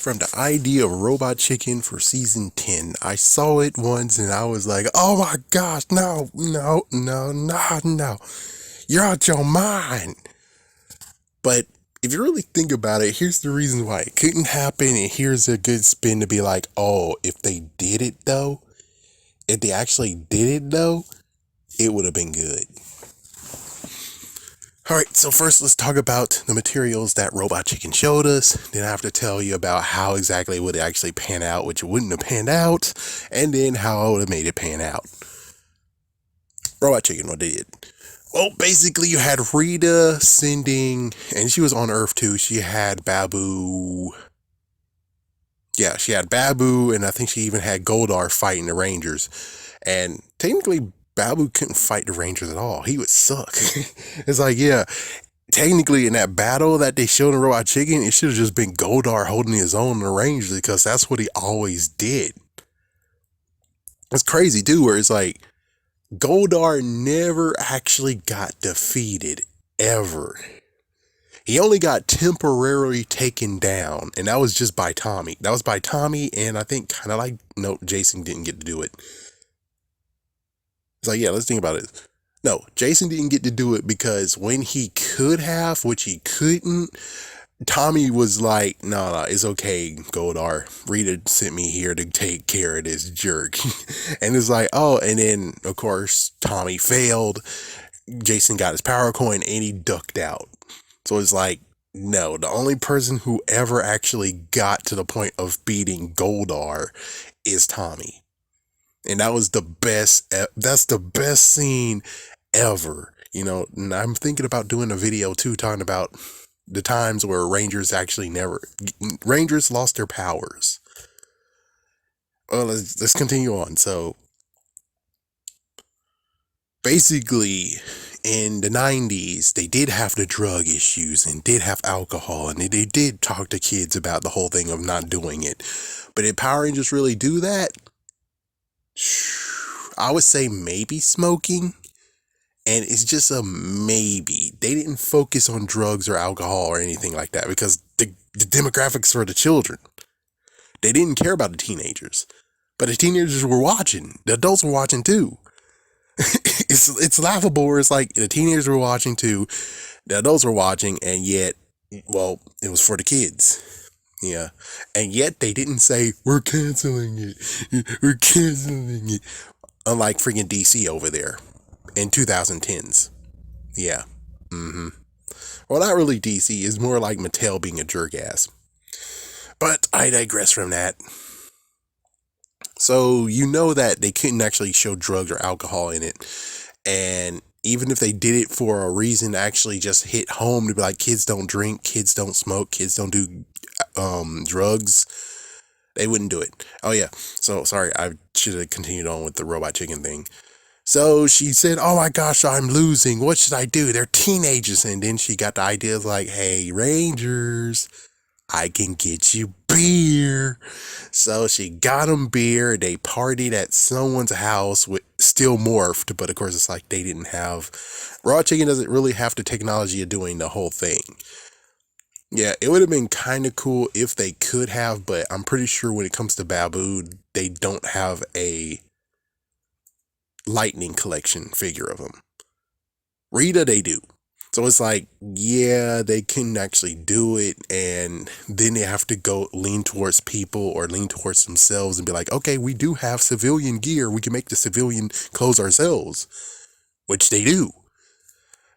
from the idea of Robot Chicken for season 10. I saw it once and I was like, oh my gosh, no, no, no, no, no. You're out your mind. But if you really think about it, here's the reason why it couldn't happen, and here's a good spin to be like, oh, if they did it though, if they actually did it though, it would have been good. Alright, so first let's talk about the materials that Robot Chicken showed us. Then I have to tell you about how exactly it would actually pan out, which it wouldn't have panned out, and then how I would have made it pan out. Robot Chicken, what they did. Well, basically you had Rita sending, and she was on Earth too, she had Babu. Yeah, she had Babu, and I think she even had Goldar fighting the Rangers. And technically, Babu couldn't fight the Rangers at all. He would suck. It's like, yeah, technically in that battle that they showed in Robot Chicken, it should have just been Goldar holding his own in the Rangers, because that's what he always did. It's crazy too, where it's like, Goldar never actually got defeated, ever. He only got temporarily taken down, and that was just by Tommy. That was by Tommy, and I think kind of like, no, Jason didn't get to do it. It's like, yeah, let's think about it. No, Jason didn't get to do it because when he could have, which he couldn't, Tommy was like, no, it's okay, Goldar. Rita sent me here to take care of this jerk. And it's like, oh, and then, of course, Tommy failed. Jason got his power coin, and he ducked out. So it's like, no, the only person who ever actually got to the point of beating Goldar is Tommy. And that was the best, that's the best scene ever. You know, and I'm thinking about doing a video too, talking about the times where Rangers lost their powers. Well, let's continue on. So, basically, in the 90s, they did have the drug issues and did have alcohol, and they did talk to kids about the whole thing of not doing it. But did Power Rangers really do that? I would say maybe smoking, and it's just a maybe. They didn't focus on drugs or alcohol or anything like that because the demographics were the children. They didn't care about the teenagers, but the teenagers were watching. The adults were watching too. It's laughable where it's like the teenagers were watching too, the adults were watching, and yet, well, it was for the kids. Yeah. And yet they didn't say, we're canceling it. We're canceling it. Unlike freaking DC over there in 2010s. Yeah. Well, not really DC. It's more like Mattel being a jerk ass. But I digress from that. So, you know that they couldn't actually show drugs or alcohol in it. And even if they did it for a reason to actually just hit home, to be like, kids don't drink, kids don't smoke, kids don't do drugs, they wouldn't do it. Oh yeah, so sorry, I should have continued on with the Robot Chicken thing. So she said, oh my gosh, I'm losing, what should I do? They're teenagers. And then she got the idea of like, hey, Rangers, I can get you beer. So she got them beer. They partied at someone's house with still morphed, but of course it's like they didn't have, Raw Chicken doesn't really have the technology of doing the whole thing. Yeah, it would have been kind of cool if they could have, but I'm pretty sure when it comes to Babu, they don't have a lightning collection figure of him. Rita, they do. So it's like, yeah, they couldn't actually do it, and then they have to go lean towards people or lean towards themselves and be like, okay, we do have civilian gear. We can make the civilian clothes ourselves, which they do.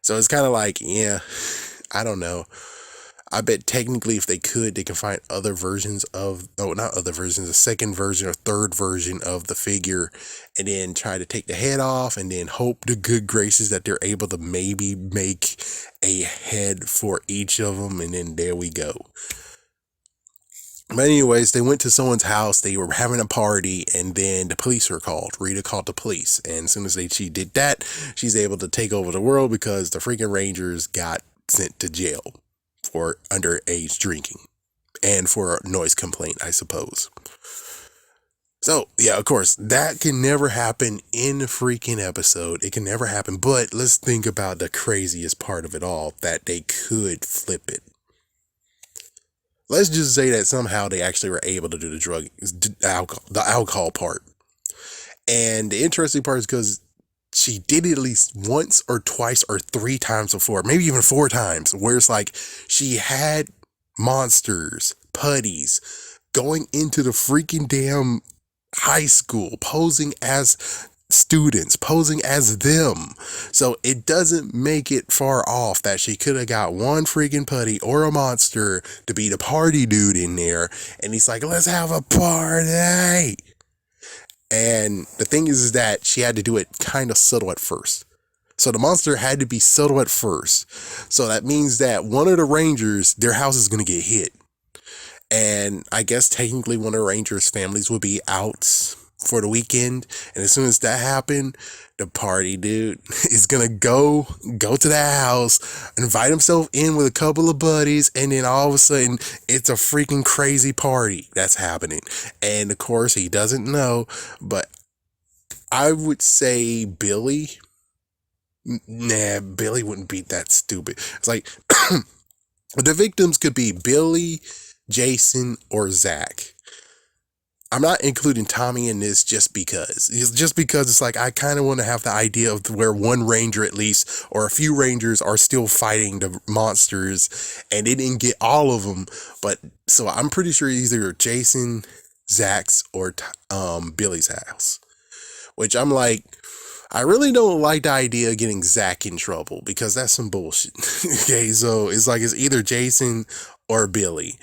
So it's kind of like, yeah, I don't know. I bet technically if they could, they can find other versions of, oh, not other versions, a second version or third version of the figure, and then try to take the head off, and then hope to good graces that they're able to maybe make a head for each of them, and then there we go. But anyways, they went to someone's house, they were having a party, and then the police were called. Rita called the police, and as soon as she did that, she's able to take over the world because the freaking Rangers got sent to jail for underage drinking and for a noise complaint, I suppose. So, yeah, of course, that can never happen in the freaking episode. It can never happen, but let's think about the craziest part of it all, that they could flip it. let's just say that somehow they actually were able to do the alcohol part. And the interesting part is because she did it at least once or twice or three times before, maybe even four times, where it's like she had monsters, putties, going into the freaking damn high school, posing as students, posing as them. So it doesn't make it far off that she could have got one freaking putty or a monster to be the party dude in there. And he's like, let's have a party. And the thing is that she had to do it kind of subtle at first. So the monster had to be subtle at first. So that means that one of the Rangers, their house is going to get hit. And I guess technically one of the Rangers' families will be out for the weekend. And as soon as that happened, the party dude is going to go to that house, invite himself in with a couple of buddies. And then all of a sudden, it's a freaking crazy party that's happening. And of course, he doesn't know. But I would say Billy. Nah, Billy wouldn't be that stupid. It's like the victims could be Billy, Jason, or Zach. I'm not including Tommy in this just because. It's like I kind of want to have the idea of where one ranger at least, or a few rangers are still fighting the monsters, and they didn't get all of them. But so I'm pretty sure either Jason, Zach's, or Billy's house. Which I'm like, I really don't like the idea of getting Zach in trouble because that's some bullshit. Okay, so it's like it's either Jason or Billy.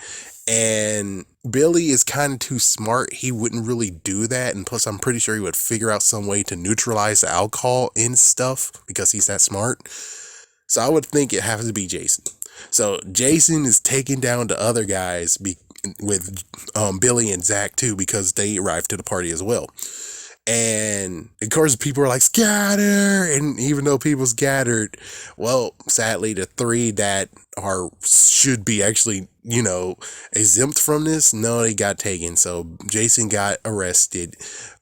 And Billy is kind of too smart. He wouldn't really do that. And plus, I'm pretty sure he would figure out some way to neutralize the alcohol in stuff because he's that smart. So I would think it has to be Jason. So Jason is taking down the other guys with Billy and Zach too because they arrived to the party as well. And of course, people are like, scatter. And even though people scattered, well, sadly, the three that should be actually, exempt from this, no, they got taken. So Jason got arrested,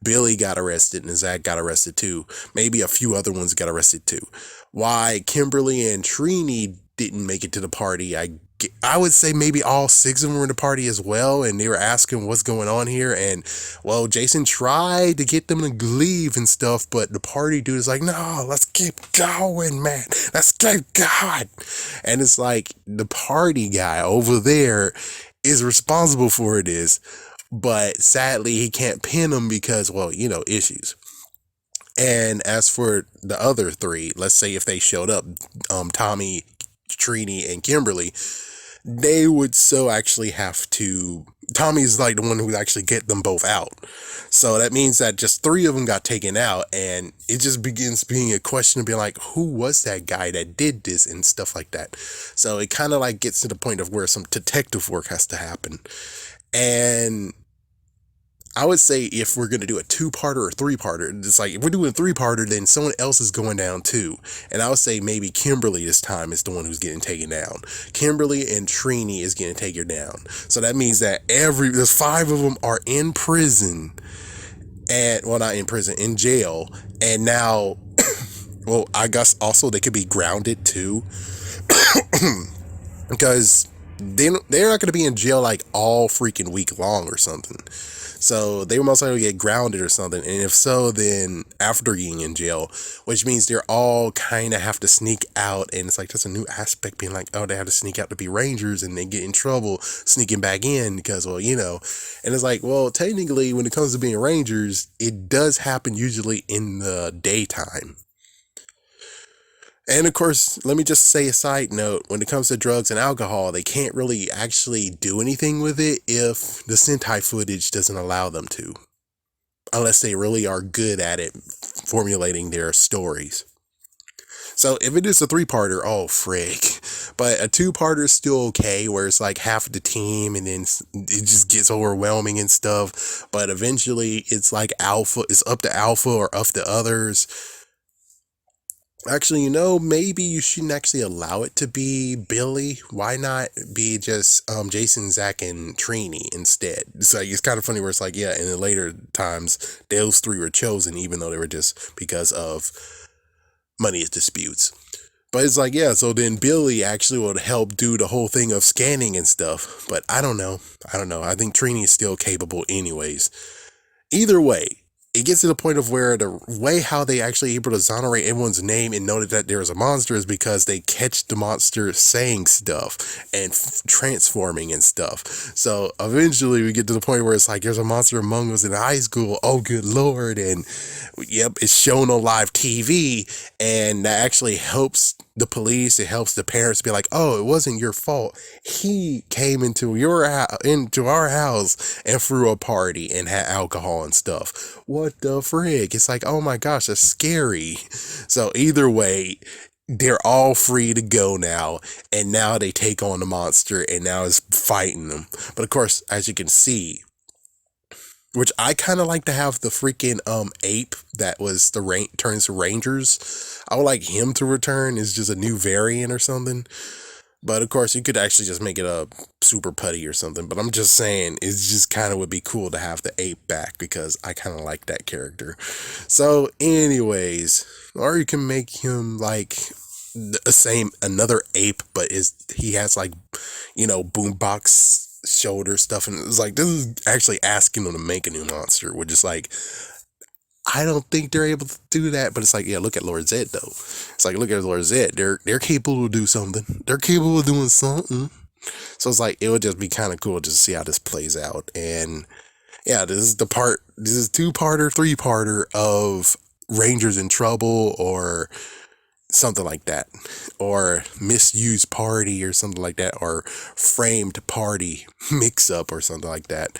Billy got arrested, and Zach got arrested too. Maybe a few other ones got arrested too. Why Kimberly and Trini didn't make it to the party, I would say maybe all six of them were in the party as well, and they were asking what's going on here. And well, Jason tried to get them to leave and stuff, but the party dude is like, no, let's keep going, man. Let's keep going. And it's like the party guy over there is responsible for this, but sadly he can't pin him because, well, issues. And as for the other three, let's say if they showed up, Tommy, Trini, and Kimberly, they would actually have to. Tommy's like the one who would actually get them both out. So that means that just three of them got taken out, and it just begins being a question of being like, who was that guy that did this and stuff like that. So it kind of like gets to the point of where some detective work has to happen. And I would say if we're going to do a two-parter or three-parter, it's like if we're doing a three-parter, then someone else is going down too. And I would say maybe Kimberly this time is the one who's getting taken down. Kimberly and Trini is getting taken down. So that means that there's five of them are in prison. And, well, not in prison, in jail. And now, well, I guess also they could be grounded too. Because they're not going to be in jail like all freaking week long or something. So they most likely get grounded or something. And if so, then after being in jail, which means they're all kind of have to sneak out. And it's like, that's a new aspect being like, oh, they have to sneak out to be Rangers and they get in trouble sneaking back in because, well, and it's like, well, technically when it comes to being Rangers, it does happen usually in the daytime. And of course, let me just say a side note, when it comes to drugs and alcohol, they can't really actually do anything with it if the Sentai footage doesn't allow them to. Unless they really are good at it, formulating their stories. So if it is a three-parter, oh, frick. But a two-parter is still okay, where it's like half of the team and then it just gets overwhelming and stuff. But eventually, it's like it's up to Alpha or up to others. Actually, maybe you shouldn't actually allow it to be Billy. Why not be just Jason, Zach, and Trini instead? It's kind of funny where it's like, yeah, in the later times, those three were chosen, even though they were just because of money disputes. But it's like, yeah, so then Billy actually would help do the whole thing of scanning and stuff. But I don't know. I don't know. I think Trini is still capable anyways. Either way, it gets to the point of where the way how they actually able to exonerate everyone's name and know that there is a monster is because they catch the monster saying stuff and transforming and stuff. So eventually we get to the point where it's like there's a monster among us in high school. Oh, good Lord. And yep, it's shown on live TV, and that actually helps the police. It helps the parents be like, oh, it wasn't your fault. He came into into our house and threw a party and had alcohol and stuff. What the frig? It's like, oh my gosh, that's scary. So either way, they're all free to go now, and now they take on the monster, and now it's fighting them. But of course, as you can see, which I kind of like to have the freaking ape that was turns to Rangers. I would like him to return as just a new variant or something. But of course, you could actually just make it a super putty or something. But I'm just saying, it's just kind of would be cool to have the ape back because I kind of like that character. So, anyways, or you can make him like another ape, but he has like, boombox shoulder stuff, and it's like this is actually asking them to make a new monster, which is like I don't think they're able to do that. But it's like, yeah, look at Lord Zed though. It's like, look at Lord Zed. They're capable to do something. They're capable of doing something. So it's like it would just be kind of cool just to see how this plays out. And yeah, this is 2-parter, 3-parter of Rangers in Trouble or something like that, or Misused Party or something like that, or Framed Party Mix Up or something like that.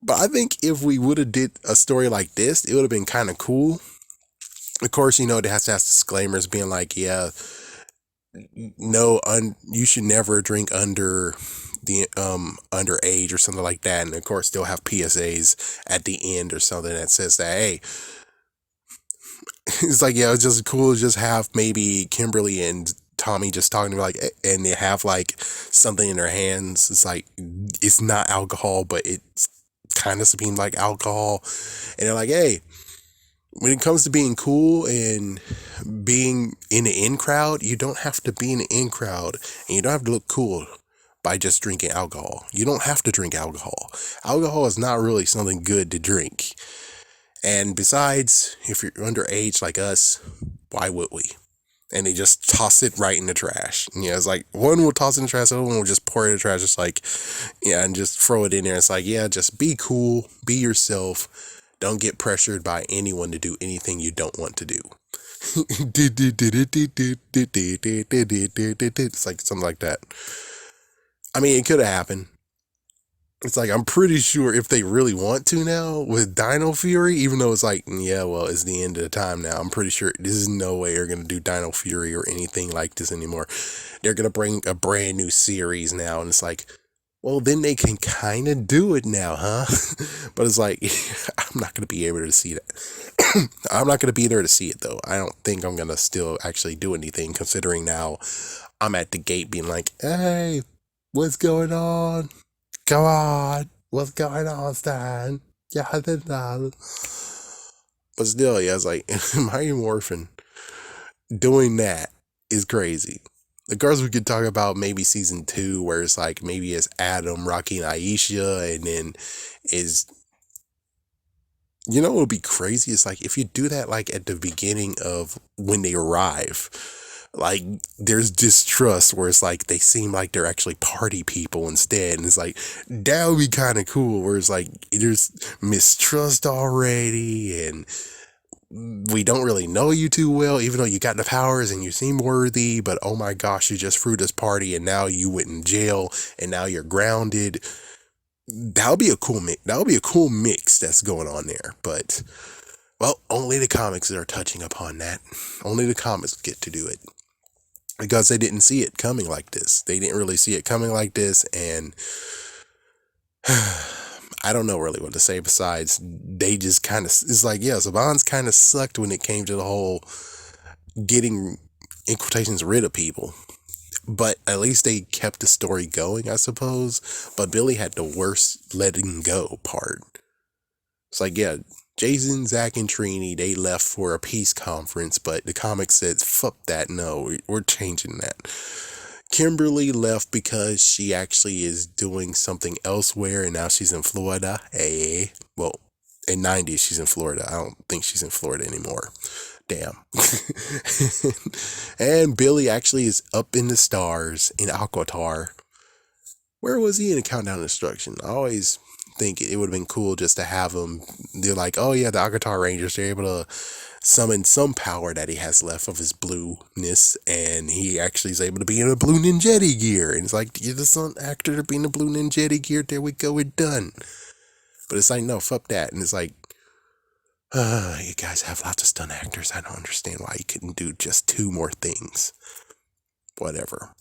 But I think if we would have did a story like this, it would have been kind of cool. Of course, it has to have disclaimers being like, yeah, no, you should never drink under the underage or something like that. And of course, they'll have PSAs at the end or something that says that, hey, it's like, yeah, it's just cool to just have maybe Kimberly and Tommy just talking to me, like, and they have like something in their hands. It's like, it's not alcohol, but it's kind of seems like alcohol. And they're like, hey, when it comes to being cool and being in the in crowd, you don't have to be in the in crowd, and you don't have to look cool by just drinking alcohol. You don't have to drink alcohol. Alcohol is not really something good to drink. And besides, if you're underage like us, why would we? And they just toss it right in the trash. It's like one will toss it in the trash, the other one will just pour it in the trash, just like, yeah, and just throw it in there. It's like, yeah, just be cool, be yourself. Don't get pressured by anyone to do anything you don't want to do. It's like something like that. I mean, it could have happened. It's like, I'm pretty sure if they really want to now with Dino Fury, even though it's like, yeah, well, it's the end of the time now. I'm pretty sure this is no way they're going to do Dino Fury or anything like this anymore. They're going to bring a brand new series now. And it's like, well, then they can kind of do it now, huh? But it's like, I'm not going to be able to see that. I'm not going to be there to see it, though. I don't think I'm going to still actually do anything, considering now I'm at the gate being like, hey, what's going on? Come on, what's going on, Stan? Yeah, but still, yeah, it's like Mighty Morphin doing that is crazy. Of course, we could talk about maybe season 2, where it's like maybe it's Adam, Rocky, and Aisha, and then is what would be crazy? It's like if you do that like at the beginning of when they arrive. Like there's distrust where it's like they seem like they're actually party people instead, and it's like that would be kind of cool where it's like there's mistrust already, and we don't really know you too well, even though you got the powers and you seem worthy, but oh my gosh, you just threw this party and now you went in jail and now you're grounded. That would be a cool mix. That would be a cool mix that's going on there. But well, only the comics are touching upon that. Only the comics get to do it. Because they didn't see it coming like this. They didn't really see it coming like this, and I don't know really what to say besides they just kind of, it's like, yeah, Saban's kind of sucked when it came to the whole getting, in quotations, rid of people. But at least they kept the story going, I suppose. But Billy had the worst letting go part. It's like, yeah, Jason, Zach, and Trini, they left for a peace conference, but the comic says, fuck that, no, we're changing that. Kimberly left because she actually is doing something elsewhere, and now she's in Florida. Well, in 90s, she's in Florida. I don't think she's in Florida anymore. Damn. And Billy actually is up in the stars in Alcatraz. Where was he in A Countdown to Destruction? I always think it would have been cool just to have him. They're like, oh yeah, the Alcatraz Rangers, they're able to summon some power that he has left of his blueness, and he actually is able to be in a blue Ninjetti gear. And it's like, you're the stunt actor to be in a blue Ninjetti gear. There we go, we're done. But it's like, no, fuck that. And it's like, you guys have lots of stunt actors. I don't understand why you couldn't do just 2 more things. Whatever.